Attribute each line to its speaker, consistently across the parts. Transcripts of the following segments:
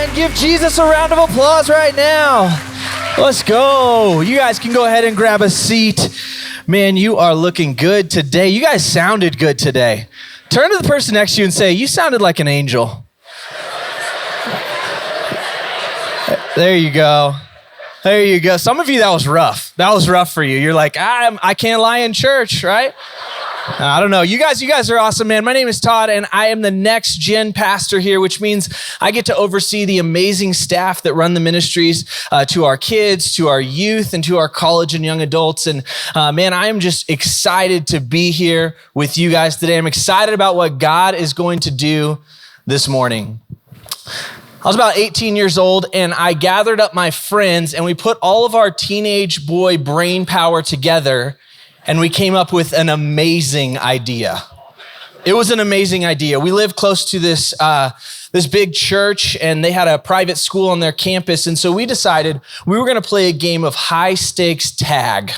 Speaker 1: man. Give Jesus a round of applause right now. Let's go. You guys can go ahead and grab a seat. Man, you are looking good today. You guys sounded good today. Turn to the person next to you and say, you sounded like an angel. There you go. There you go. Some of you, that was rough. That was rough for you. You're like, I can't lie in church, right? I don't know. You guys are awesome, man. My name is Todd, and I am the next gen pastor here, which means I get to oversee the amazing staff that run the ministries to our kids, to our youth, and to our college and young adults. And man, I am just excited to be here with you guys today. I'm excited about what God is going to do this morning. I was about 18 years old, and I gathered up my friends, and we put all of our teenage boy brain power together, and we came up with an amazing idea. It was an amazing idea. We lived close to this big church, and they had a private school on their campus, and so we decided we were gonna play a game of high stakes tag.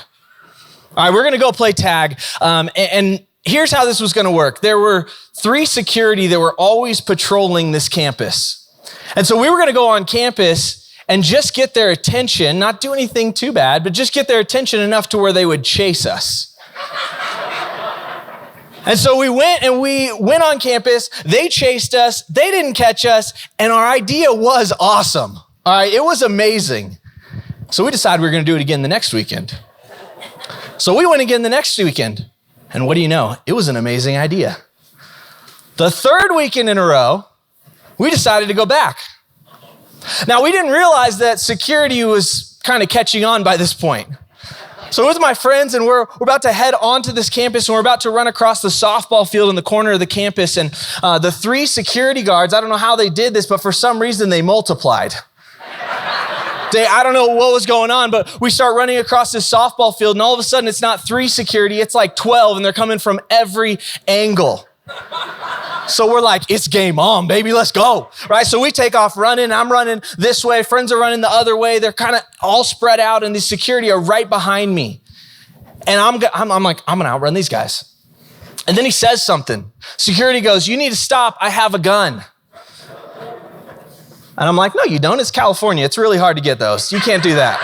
Speaker 1: All right, we're gonna go play tag, and here's how this was gonna work. There were 3 security that were always patrolling this campus. And so we were gonna go on campus and just get their attention, not do anything too bad, but just get their attention enough to where they would chase us. And so we went on campus, they chased us, they didn't catch us, and our idea was awesome. All right, it was amazing. So we decided we were gonna do it again the next weekend. So we went again the next weekend, and what do you know? It was an amazing idea. The 3rd weekend in a row, we decided to go back. Now, we didn't realize that security was kind of catching on by this point. So with my friends, and we're about to head onto this campus, and we're about to run across the softball field in the corner of the campus, and the 3 security guards, I don't know how they did this, but for some reason they multiplied. I don't know what was going on, but we start running across this softball field, and all of a sudden it's not 3 security, it's like 12, and they're coming from every angle. So we're like, it's game on, baby, let's go, right? So we take off running. I'm running this way. Friends are running the other way. They're kind of all spread out, and the security are right behind me. And I'm like, I'm gonna outrun these guys. And then he says something. Security goes, you need to stop, I have a gun. And I'm like, no, you don't, it's California. It's really hard to get those. You can't do that.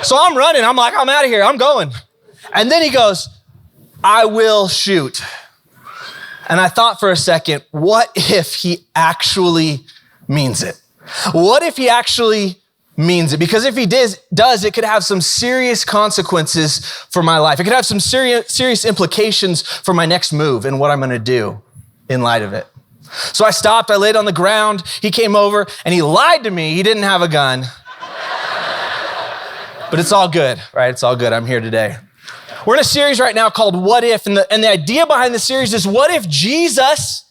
Speaker 1: So I'm running, I'm like, I'm out of here, I'm going. And then he goes, I will shoot. And I thought for a second, what if he actually means it? What if he actually means it? Because if he does, it could have some serious consequences for my life. It could have some serious implications for my next move and what I'm gonna do in light of it. So I stopped, I laid on the ground, he came over and he lied to me, he didn't have a gun. But it's all good, right? It's all good, I'm here today. We're in a series right now called What If, and the idea behind the series is what if Jesus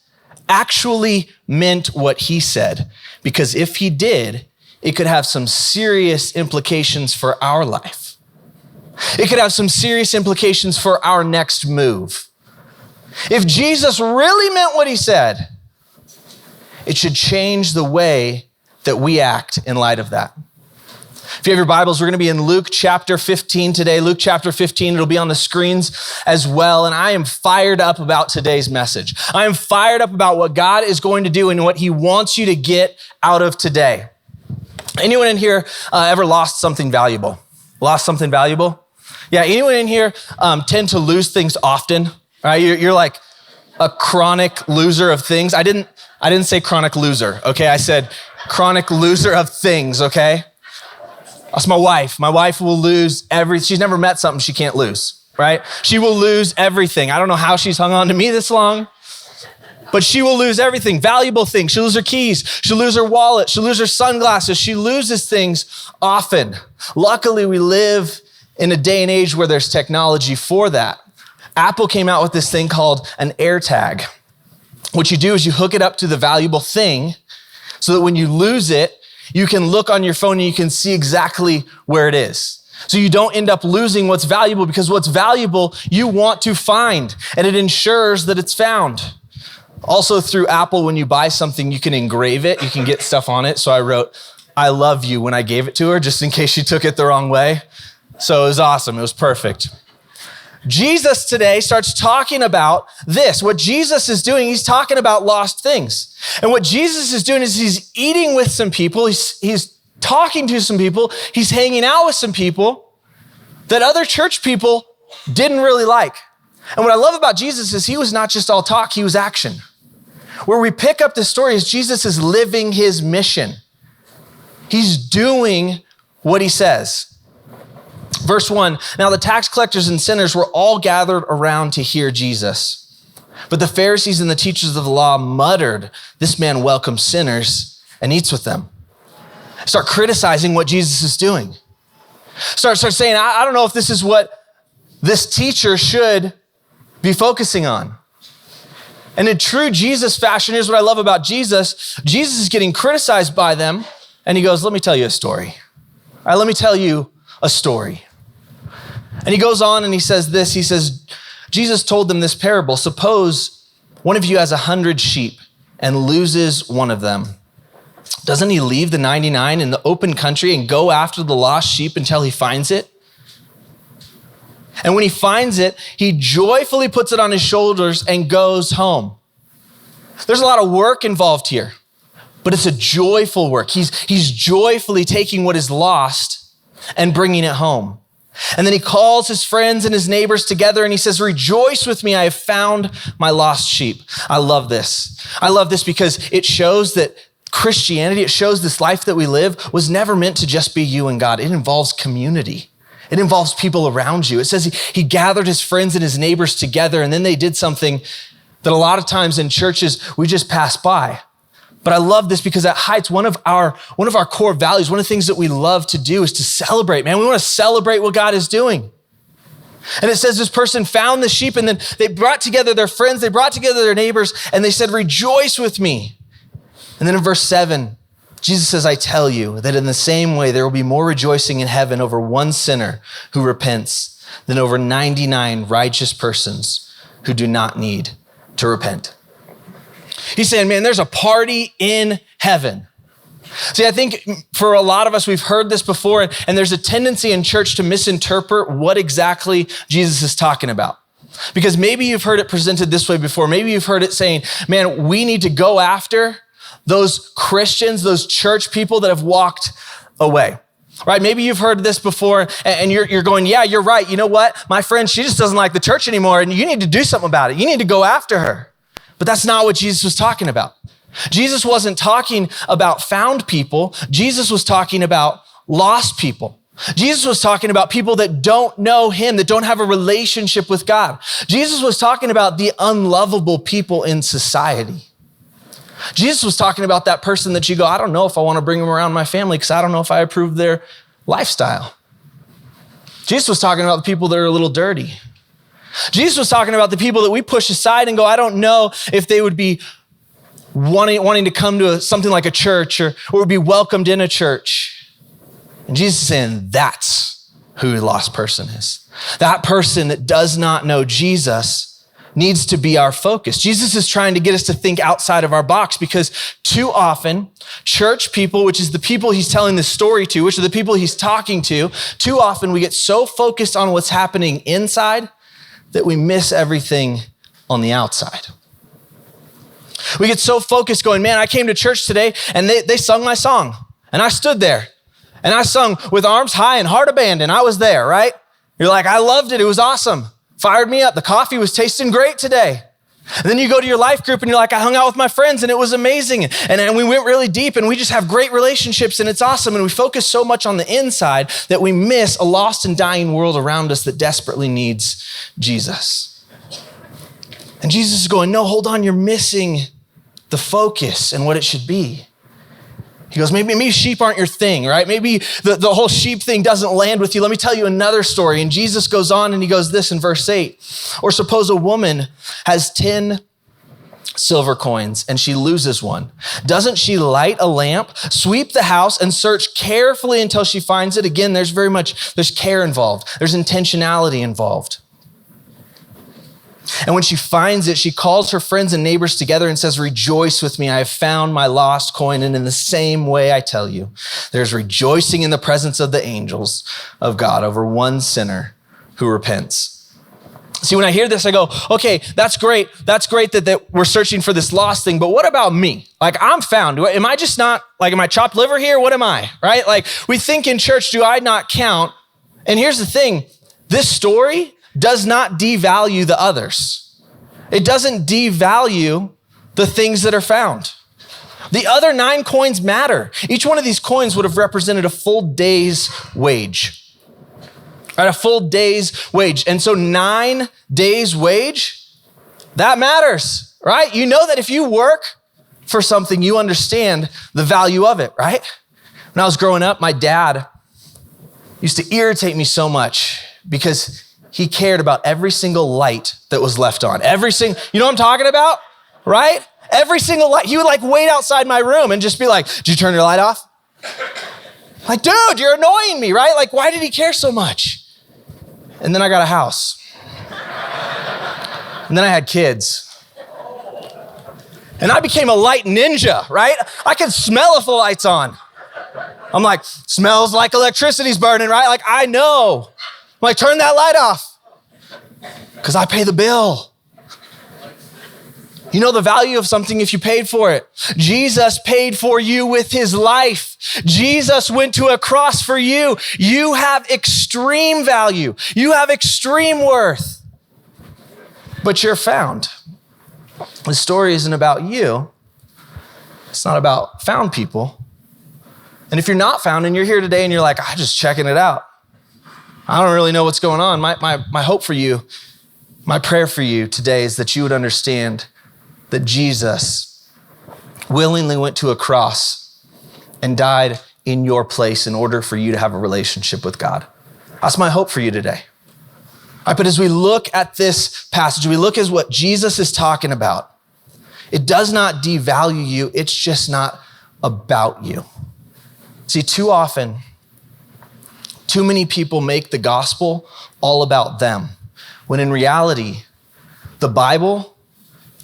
Speaker 1: actually meant what he said? Because if he did, it could have some serious implications for our life. It could have some serious implications for our next move. If Jesus really meant what he said, it should change the way that we act in light of that. If you have your Bibles, we're gonna be in Luke chapter 15 today. Luke chapter 15, it'll be on the screens as well. And I am fired up about today's message. I am fired up about what God is going to do and what he wants you to get out of today. Anyone in here ever lost something valuable? Lost something valuable? Yeah, anyone in here tend to lose things often? Right? You're like a chronic loser of things. I didn't say chronic loser, okay? I said chronic loser of things, okay? That's my wife. My wife will lose everything. She's never met something she can't lose, right? She will lose everything. I don't know how she's hung on to me this long, but she will lose everything, valuable things. She'll lose her keys. She'll lose her wallet. She'll lose her sunglasses. She loses things often. Luckily, we live in a day and age where there's technology for that. Apple came out with this thing called an AirTag. What you do is you hook it up to the valuable thing so that when you lose it, you can look on your phone and you can see exactly where it is. So you don't end up losing what's valuable, because what's valuable you want to find, and it ensures that it's found. Also through Apple, when you buy something, you can engrave it, you can get stuff on it. So I wrote, I love you when I gave it to her, just in case she took it the wrong way. So it was awesome, it was perfect. Jesus today starts talking about this. What Jesus is doing, he's talking about lost things. And what Jesus is doing is he's eating with some people. He's talking to some people. He's hanging out with some people that other church people didn't really like. And what I love about Jesus is he was not just all talk, he was action. Where we pick up this story is Jesus is living his mission. He's doing what he says. Verse 1, now the tax collectors and sinners were all gathered around to hear Jesus. But the Pharisees and the teachers of the law muttered, this man welcomes sinners and eats with them. Start criticizing what Jesus is doing. Start saying, I don't know if this is what this teacher should be focusing on. And in true Jesus fashion, here's what I love about Jesus. Jesus is getting criticized by them, and he goes, let me tell you a story. All right, let me tell you a story. And he goes on and he says this, he says, Jesus told them this parable. Suppose one of you has 100 sheep and loses one of them. Doesn't he leave the 99 in the open country and go after the lost sheep until he finds it? And when he finds it, he joyfully puts it on his shoulders and goes home. There's a lot of work involved here, but it's a joyful work. He's joyfully taking what is lost and bringing it home. And then he calls his friends and his neighbors together and he says, rejoice with me, I have found my lost sheep. I love this. I love this because it shows that Christianity, it shows this life that we live was never meant to just be you and God. It involves community. It involves people around you. It says he gathered his friends and his neighbors together, and then they did something that a lot of times in churches we just pass by. But I love this because at Heights, one of our core values, one of the things that we love to do is to celebrate. Man, we want to celebrate what God is doing. And it says this person found the sheep, and then they brought together their friends, they brought together their neighbors, and they said, rejoice with me. And then in verse 7, Jesus says, I tell you that in the same way, there will be more rejoicing in heaven over one sinner who repents than over 99 righteous persons who do not need to repent. He's saying, man, there's a party in heaven. See, I think for a lot of us, we've heard this before, and there's a tendency in church to misinterpret what exactly Jesus is talking about. Because maybe you've heard it presented this way before. Maybe you've heard it saying, man, we need to go after those Christians, those church people that have walked away, right? Maybe you've heard this before and you're going, yeah, you're right. You know what? My friend, she just doesn't like the church anymore and you need to do something about it. You need to go after her. But that's not what Jesus was talking about. Jesus wasn't talking about found people. Jesus was talking about lost people. Jesus was talking about people that don't know him, that don't have a relationship with God. Jesus was talking about the unlovable people in society. Jesus was talking about that person that you go, I don't know if I want to bring them around my family because I don't know if I approve their lifestyle. Jesus was talking about the people that are a little dirty. Jesus was talking about the people that we push aside and go, I don't know if they would be wanting to come to something like a church or would be welcomed in a church. And Jesus is saying that's who the lost person is. That person that does not know Jesus needs to be our focus. Jesus is trying to get us to think outside of our box because too often, church people, which is the people he's telling this story to, which are the people he's talking to, too often we get so focused on what's happening inside that we miss everything on the outside. We get so focused going, man, I came to church today and they sung my song and I stood there and I sung with arms high and heart abandoned. I was there, right? You're like, I loved it. It was awesome. Fired me up. The coffee was tasting great today. And then you go to your life group and you're like, I hung out with my friends and it was amazing. And we went really deep and we just have great relationships and it's awesome. And we focus so much on the inside that we miss a lost and dying world around us that desperately needs Jesus. And Jesus is going, no, hold on. You're missing the focus and what it should be. He goes, maybe sheep aren't your thing, right? Maybe the whole sheep thing doesn't land with you. Let me tell you another story. And Jesus goes on and he goes this in verse 8. Or suppose a woman has 10 silver coins and she loses one. Doesn't she light a lamp, sweep the house and search carefully until she finds it? Again, there's care involved. There's intentionality involved. And when she finds it, she calls her friends and neighbors together and says, rejoice with me, I have found my lost coin. And in the same way, I tell you, there's rejoicing in the presence of the angels of God over one sinner who repents. See, when I hear this, I go, okay, that's great. That's great that we're searching for this lost thing, but what about me? Like, I'm found. Am I just not, like, am I chopped liver here? What am I, right? Like, we think in church, do I not count? And here's the thing. This story does not devalue the others. It doesn't devalue the things that are found. The other 9 coins matter. Each one of these coins would have represented a full day's wage. Right, a full day's wage. And so 9 days' wage, that matters, right? You know that if you work for something, you understand the value of it, right? When I was growing up, my dad used to irritate me so much because he cared about every single light that was left on. You know what I'm talking about, right? Every single light. He would like wait outside my room and just be like, did you turn your light off? Like, dude, you're annoying me, right? Like, why did he care so much? And then I got a house. And then I had kids. And I became a light ninja, right? I can smell if the light's on. I'm like, smells like electricity's burning, right? Like, I know. I'm like, turn that light off. Because I pay the bill. You know the value of something if you paid for it. Jesus paid for you with his life. Jesus went to a cross for you. You have extreme value. You have extreme worth. But you're found. The story isn't about you. It's not about found people. And if you're not found and you're here today and you're like, I'm just checking it out. I don't really know what's going on. My hope for you, my prayer for you today is that you would understand that Jesus willingly went to a cross and died in your place in order for you to have a relationship with God. That's my hope for you today. All right, but as we look at this passage, we look at what Jesus is talking about. It does not devalue you. It's just not about you. See, too often, too many people make the gospel all about them, when in reality, the Bible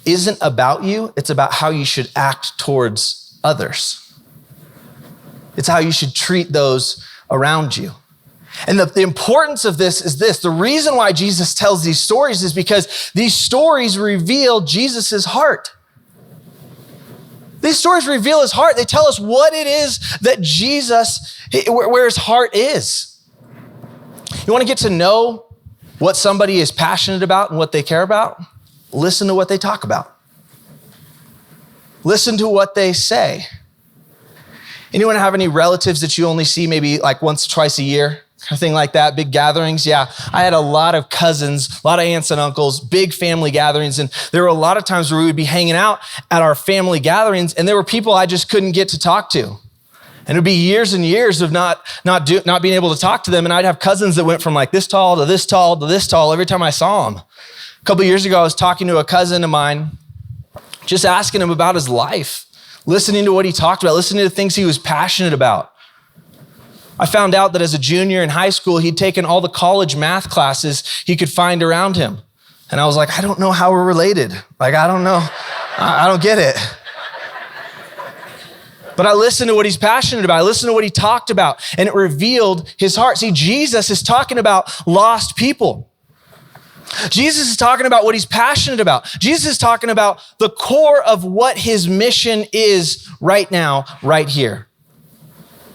Speaker 1: isn't about you, it's about how you should act towards others. It's how you should treat those around you. And the importance of this is this. The reason why Jesus tells these stories is because these stories reveal Jesus's heart. These stories reveal his heart. They tell us what it is that Jesus, where his heart is. You want to get to know what somebody is passionate about and what they care about? Listen to what they talk about. Listen to what they say. Anyone have any relatives that you only see maybe like once or twice a year? Kind of thing like that, big gatherings? Yeah, I had a lot of cousins, a lot of aunts and uncles, big family gatherings. And there were a lot of times where we would be hanging out at our family gatherings and there were people I just couldn't get to talk to. And it would be years and years of not being able to talk to them. And I'd have cousins that went from like this tall to this tall to this tall every time I saw them. A couple of years ago, I was talking to a cousin of mine, just asking him about his life, listening to what he talked about, listening to things he was passionate about. I found out that as a junior in high school, he'd taken all the college math classes he could find around him. And I was like, I don't know how we're related. Like, I don't know. I don't get it. But I listened to what he's passionate about. I listened to what he talked about, and it revealed his heart. See, Jesus is talking about lost people. Jesus is talking about what he's passionate about. Jesus is talking about the core of what his mission is right now, right here.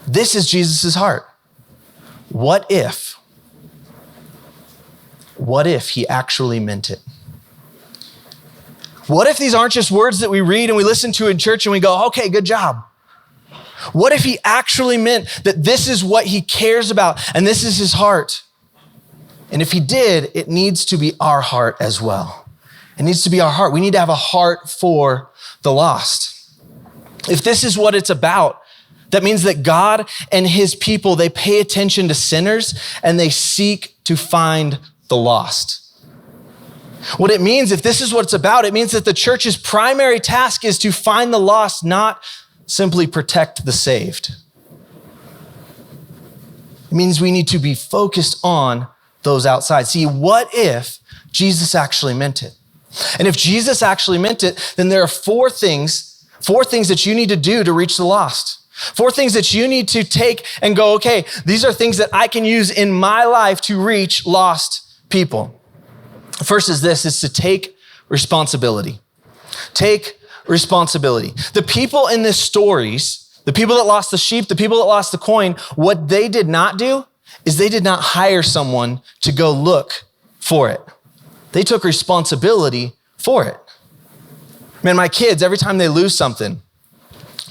Speaker 1: This is Jesus' heart. What if he actually meant it? What if these aren't just words that we read and we listen to in church and we go, okay, good job? What if he actually meant that this is what he cares about and this is his heart? And if he did, it needs to be our heart as well. It needs to be our heart. We need to have a heart for the lost. If this is what it's about, that means that God and his people, they pay attention to sinners and they seek to find the lost. What it means, if this is what it's about, it means that the church's primary task is to find the lost, not simply protect the saved. It means we need to be focused on those outside. See, what if Jesus actually meant it? And if Jesus actually meant it, then there are four things that you need to do to reach the lost. 4 things that you need to take and go, okay, these are things that I can use in my life to reach lost people. First is this, is to take responsibility. Take responsibility. The people in this stories, the people that lost the sheep, the people that lost the coin, what they did not do is they did not hire someone to go look for it. They took responsibility for it. Man, my kids, every time they lose something,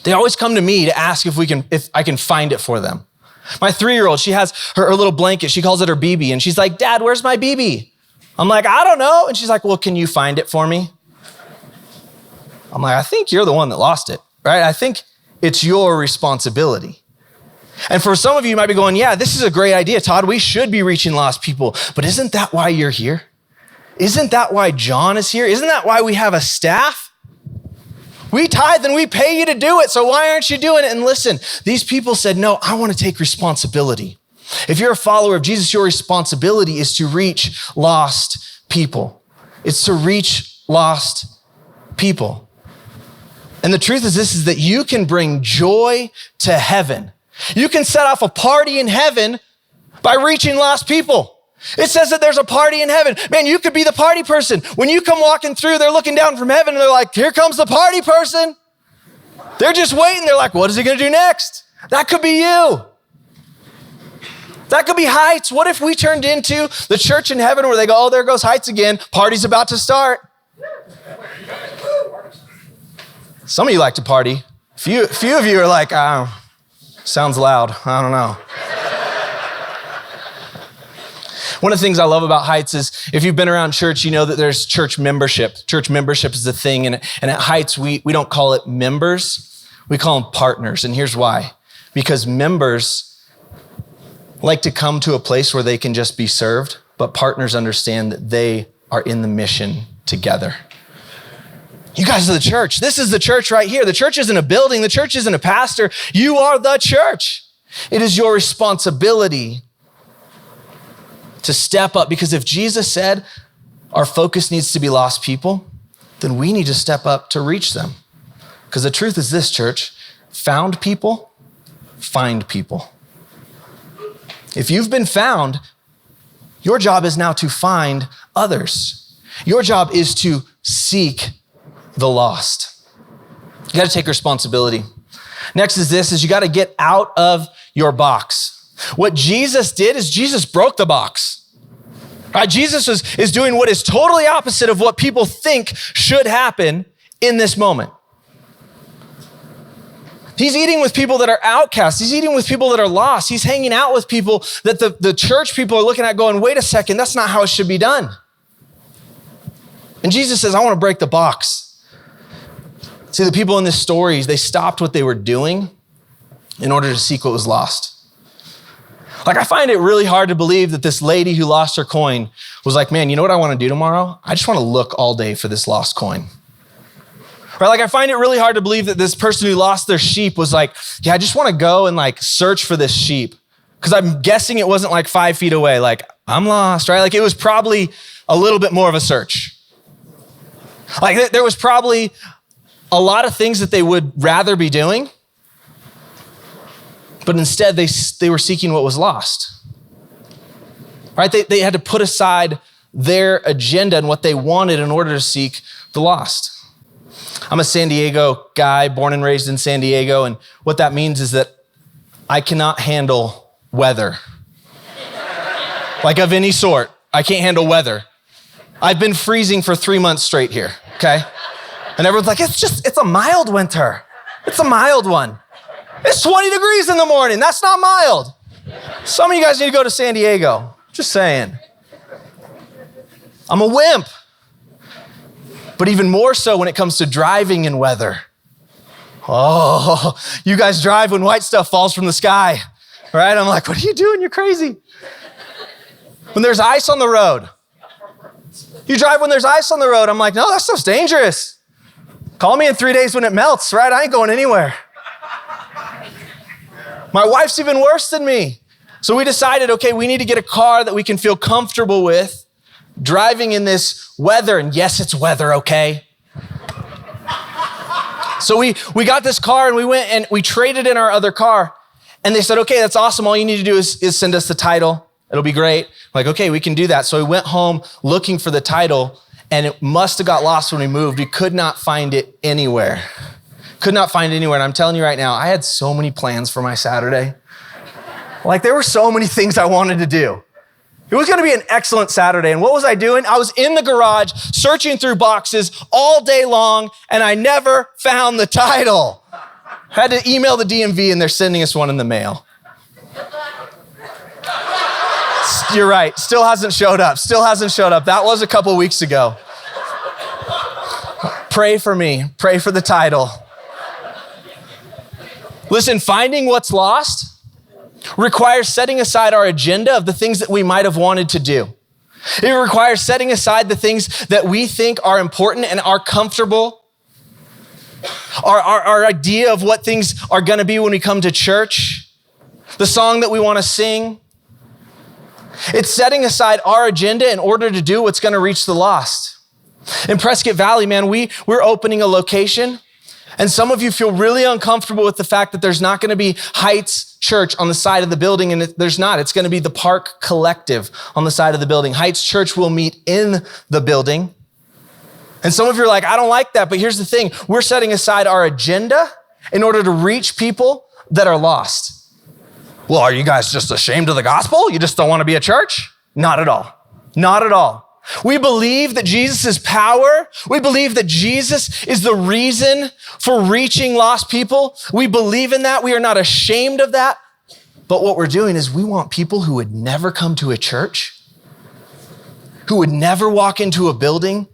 Speaker 1: they always come to me to ask if I can find it for them. My 3-year-old, she has her little blanket. She calls it her BB. And she's like, Dad, where's my BB? I'm like, I don't know. And she's like, well, can you find it for me? I'm like, I think you're the one that lost it, right? I think it's your responsibility. And for some of you might be going, yeah, this is a great idea, Todd. We should be reaching lost people. But isn't that why you're here? Isn't that why John is here? Isn't that why we have a staff? We tithe and we pay you to do it. So why aren't you doing it? And listen, these people said, no, I want to take responsibility. If you're a follower of Jesus, your responsibility is to reach lost people. It's to reach lost people. And the truth is this, is that you can bring joy to heaven. You can set off a party in heaven by reaching lost people. It says that there's a party in heaven. Man, you could be the party person. When you come walking through, they're looking down from heaven and they're like, here comes the party person. They're just waiting. They're like, what is he going to do next? That could be you. That could be Heights. What if we turned into the church in heaven where they go, oh, there goes Heights again. Party's about to start. Some of you like to party. Few of you are like, sounds loud. I don't know. One of the things I love about Heights is if you've been around church, you know that there's church membership. Church membership is the thing. And at Heights, we don't call it members. We call them partners. And here's why. Because members like to come to a place where they can just be served, but partners understand that they are in the mission together. You guys are the church. This is the church right here. The church isn't a building. The church isn't a pastor. You are the church. It is your responsibility to step up, because if Jesus said our focus needs to be lost people, then we need to step up to reach them. Because the truth is this, church, found people find people. If you've been found, your job is now to find others. Your job is to seek the lost. You got to take responsibility. Next is this, is you got to get out of your box. What Jesus did is Jesus broke the box. Right? Jesus is doing what is totally opposite of what people think should happen in this moment. He's eating with people that are outcasts. He's eating with people that are lost. He's hanging out with people that the church people are looking at going, wait a second, that's not how it should be done. And Jesus says, I want to break the box. See, the people in this story, they stopped what they were doing in order to seek what was lost. Like, I find it really hard to believe that this lady who lost her coin was like, man, you know what I want to do tomorrow? I just want to look all day for this lost coin. Right? Like, I find it really hard to believe that this person who lost their sheep was like, yeah, I just want to go and like search for this sheep. Because I'm guessing it wasn't like 5 feet away. Like, I'm lost, right? Like, it was probably a little bit more of a search. Like, there was probably a lot of things that they would rather be doing, but instead they were seeking what was lost, right? They had to put aside their agenda and what they wanted in order to seek the lost. I'm a San Diego guy, born and raised in San Diego, and what that means is that I cannot handle weather. Like, of any sort, I can't handle weather. I've been freezing for 3 months straight here, okay? And everyone's like, it's a mild winter. It's a mild one. It's 20 degrees in the morning. That's not mild. Some of you guys need to go to San Diego. Just saying. I'm a wimp. But even more so when it comes to driving in weather. Oh, you guys drive when white stuff falls from the sky, right? I'm like, what are you doing? You're crazy. When there's ice on the road. You drive when there's ice on the road. I'm like, no, that stuff's dangerous. Call me in 3 days when it melts, right? I ain't going anywhere. My wife's even worse than me. So we decided, okay, we need to get a car that we can feel comfortable with driving in this weather. And yes, it's weather, okay? So we got this car and we went and we traded in our other car. And they said, okay, that's awesome. All you need to do is send us the title. It'll be great. Like, okay, we can do that. So we went home looking for the title, and it must have got lost when we moved. We could not find it anywhere. Could not find it anywhere. And I'm telling you right now, I had so many plans for my Saturday. Like, there were so many things I wanted to do. It was gonna be an excellent Saturday. And what was I doing? I was in the garage searching through boxes all day long, and I never found the title. Had to email the DMV, and they're sending us one in the mail. You're right, still hasn't showed up. That was a couple weeks ago. Pray for me, pray for the title. Listen, finding what's lost requires setting aside our agenda of the things that we might have wanted to do. It requires setting aside the things that we think are important and are comfortable. Our idea of what things are gonna be when we come to church. The song that we wanna sing. It's setting aside our agenda in order to do what's gonna reach the lost. In Prescott Valley, man, we're opening a location, and some of you feel really uncomfortable with the fact that there's not gonna be Heights Church on the side of the building, and there's not. It's gonna be the Park Collective on the side of the building. Heights Church will meet in the building. And some of you are like, I don't like that, but here's the thing. We're setting aside our agenda in order to reach people that are lost. Well, are you guys just ashamed of the gospel? You just don't want to be a church? Not at all. Not at all. We believe that Jesus is power. We believe that Jesus is the reason for reaching lost people. We believe in that. We are not ashamed of that. But what we're doing is we want people who would never come to a church, who would never walk into a building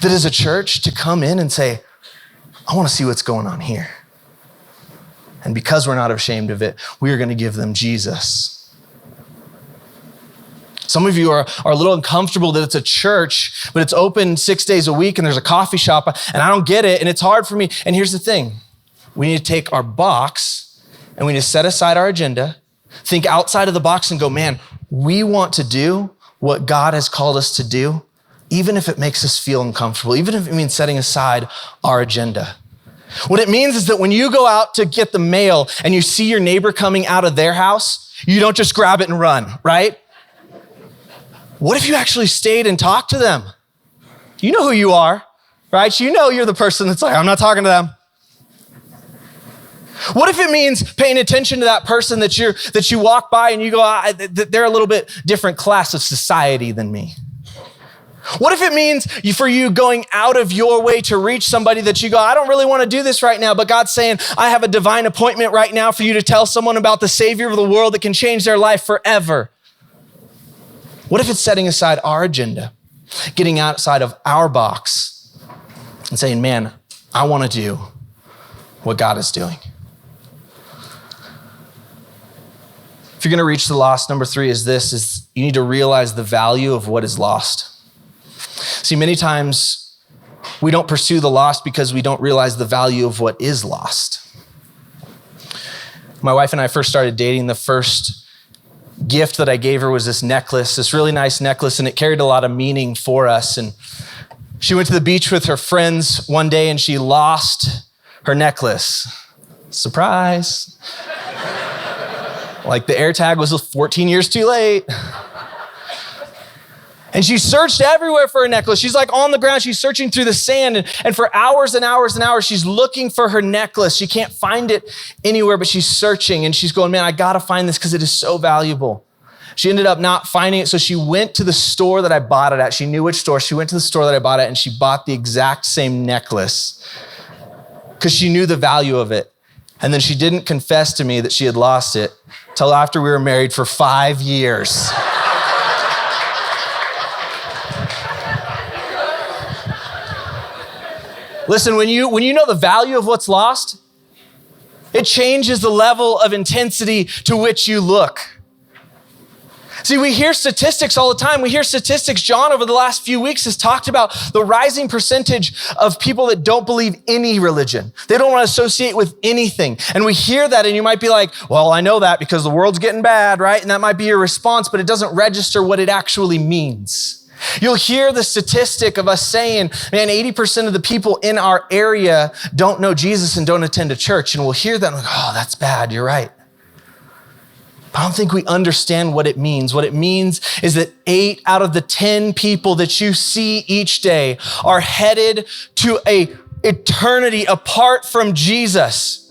Speaker 1: that is a church, to come in and say, I want to see what's going on here. And because we're not ashamed of it, we are going to give them Jesus. Some of you are a little uncomfortable that it's a church, but it's open 6 days a week and there's a coffee shop, and I don't get it, and it's hard for me. And here's the thing. We need to take our box and we need to set aside our agenda, think outside of the box and go, man, we want to do what God has called us to do, even if it makes us feel uncomfortable, even if it means setting aside our agenda. What it means is that when you go out to get the mail and you see your neighbor coming out of their house, you don't just grab it and run, right? What if you actually stayed and talked to them? You know who you are, right? You know you're the person that's like, I'm not talking to them. What if it means paying attention to that person that you walk by and you go, they're a little bit different class of society than me? What if it means for you going out of your way to reach somebody that you go, I don't really want to do this right now, but God's saying, I have a divine appointment right now for you to tell someone about the Savior of the world that can change their life forever? What if it's setting aside our agenda, getting outside of our box and saying, man, I want to do what God is doing? If you're going to reach the lost, number 3 is you need to realize the value of what is lost. See, many times we don't pursue the lost because we don't realize the value of what is lost. My wife and I first started dating. The first gift that I gave her was this necklace, this really nice necklace, and it carried a lot of meaning for us. And she went to the beach with her friends one day and she lost her necklace. Surprise. Like the AirTag was 14 years too late. And she searched everywhere for her necklace. She's like on the ground. She's searching through the sand. And for hours and hours and hours, she's looking for her necklace. She can't find it anywhere, but she's searching. And she's going, man, I got to find this because it is so valuable. She ended up not finding it. So she went to the store that I bought it at. She knew which store. She went to the store that I bought it at, and she bought the exact same necklace because she knew the value of it. And then she didn't confess to me that she had lost it till after we were married for 5 years. Listen, when you know the value of what's lost, it changes the level of intensity to which you look. See, we hear statistics all the time. We hear statistics. John, over the last few weeks, has talked about the rising percentage of people that don't believe any religion. They don't want to associate with anything. And we hear that, and you might be like, well, I know that because the world's getting bad, right? And that might be your response, but it doesn't register what it actually means. You'll hear the statistic of us saying, man, 80% of the people in our area don't know Jesus and don't attend a church. And we'll hear that and we're like, oh, that's bad. You're right. I don't think we understand what it means. What it means is that 8 out of the 10 people that you see each day are headed to an eternity apart from Jesus.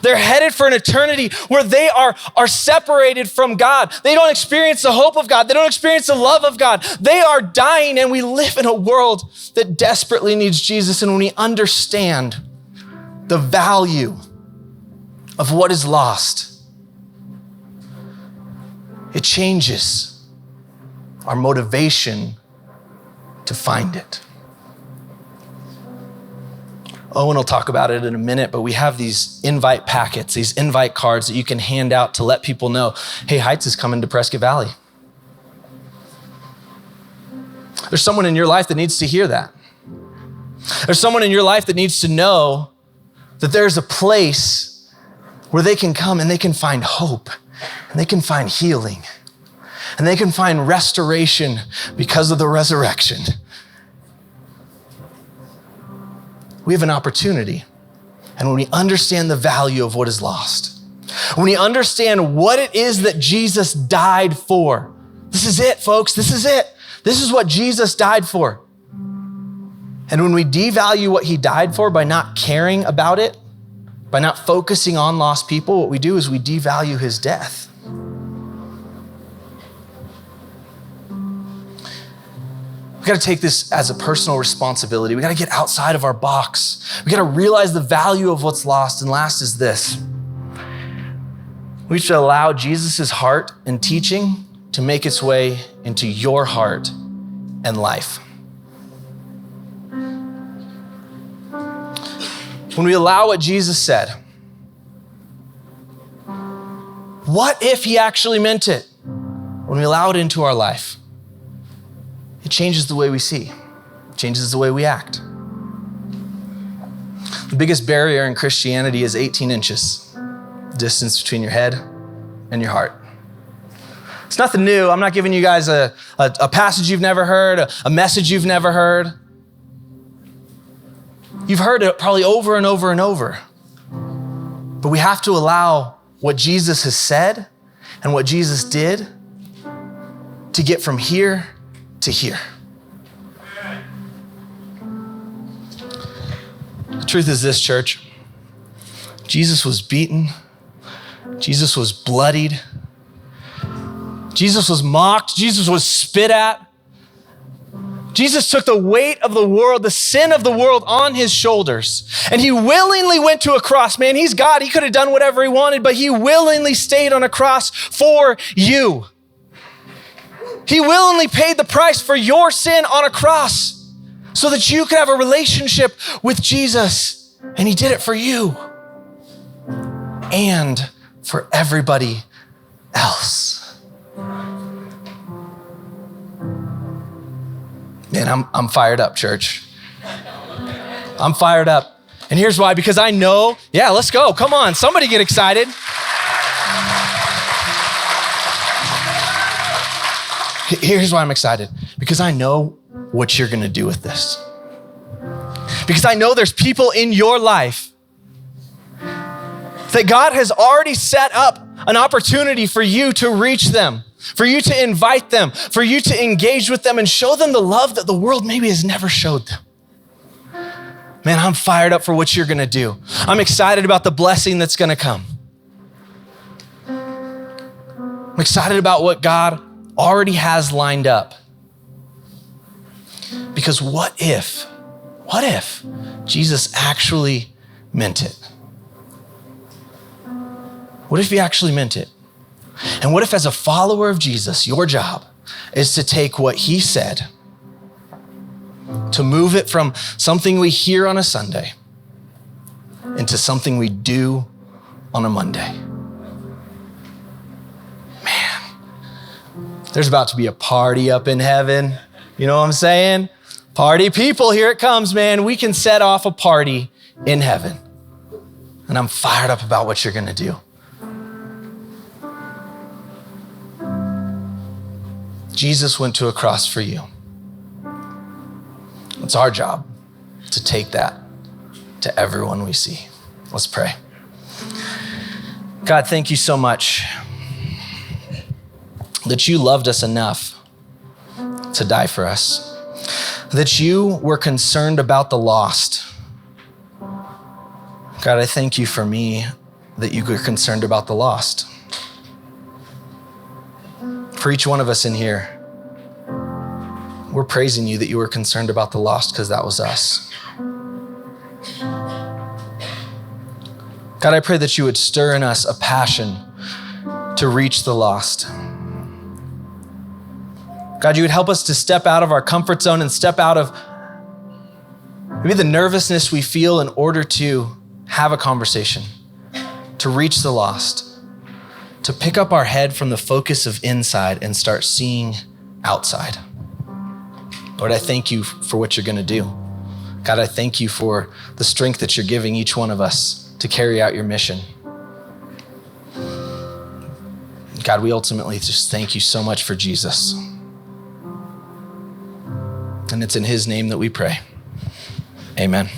Speaker 1: They're headed for an eternity where they are separated from God. They don't experience the hope of God. They don't experience the love of God. They are dying, and we live in a world that desperately needs Jesus. And when we understand the value of what is lost, it changes our motivation to find it. Owen will talk about it in a minute, but we have these invite packets, these invite cards that you can hand out to let people know, hey, Heights is coming to Prescott Valley. There's someone in your life that needs to hear that. There's someone in your life that needs to know that there's a place where they can come and they can find hope, and they can find healing, and they can find restoration because of the resurrection. We have an opportunity. And when we understand the value of what is lost, when we understand what it is that Jesus died for, this is it, folks, this is it. This is what Jesus died for. And when we devalue what he died for by not caring about it, by not focusing on lost people, what we do is we devalue his death. We got to take this as a personal responsibility. We got to get outside of our box. We got to realize the value of what's lost. And last is this. We should allow Jesus' heart and teaching to make its way into your heart and life. When we allow what Jesus said, what if he actually meant it? When we allow it into our life, it changes the way we see, it changes the way we act. The biggest barrier in Christianity is 18 inches, the distance between your head and your heart. It's nothing new. I'm not giving you guys a passage you've never heard, a message you've never heard. You've heard it probably over and over and over. But we have to allow what Jesus has said and what Jesus did to get from here to here. The truth is this, church. Jesus was beaten. Jesus was bloodied. Jesus was mocked. Jesus was spit at. Jesus took the weight of the world, the sin of the world on his shoulders. And he willingly went to a cross. Man, he's God. He could have done whatever he wanted, but he willingly stayed on a cross for you. He willingly paid the price for your sin on a cross so that you could have a relationship with Jesus. And he did it for you and for everybody else. Man, I'm fired up, church. I'm fired up. And here's why, because I know, yeah, let's go. Come on, somebody get excited. Here's why I'm excited. Because I know what you're gonna do with this. Because I know there's people in your life that God has already set up an opportunity for you to reach them, for you to invite them, for you to engage with them and show them the love that the world maybe has never showed them. Man, I'm fired up for what you're gonna do. I'm excited about the blessing that's gonna come. I'm excited about what God already has lined up. Because what if Jesus actually meant it? What if he actually meant it? And what if, as a follower of Jesus, your job is to take what he said, to move it from something we hear on a Sunday into something we do on a Monday? Man, there's about to be a party up in heaven. You know what I'm saying? Party people, here it comes, man. We can set off a party in heaven. And I'm fired up about what you're gonna do. Jesus went to a cross for you. It's our job to take that to everyone we see. Let's pray. God, thank you so much that you loved us enough to die for us, that you were concerned about the lost. God, I thank you for me that you were concerned about the lost. For each one of us in here, we're praising you that you were concerned about the lost because that was us. God, I pray that you would stir in us a passion to reach the lost. God, you would help us to step out of our comfort zone and step out of maybe the nervousness we feel in order to have a conversation, to reach the lost, to pick up our head from the focus of inside and start seeing outside. Lord, I thank you for what you're going to do. God, I thank you for the strength that you're giving each one of us to carry out your mission. God, we ultimately just thank you so much for Jesus. And it's in his name that we pray. Amen.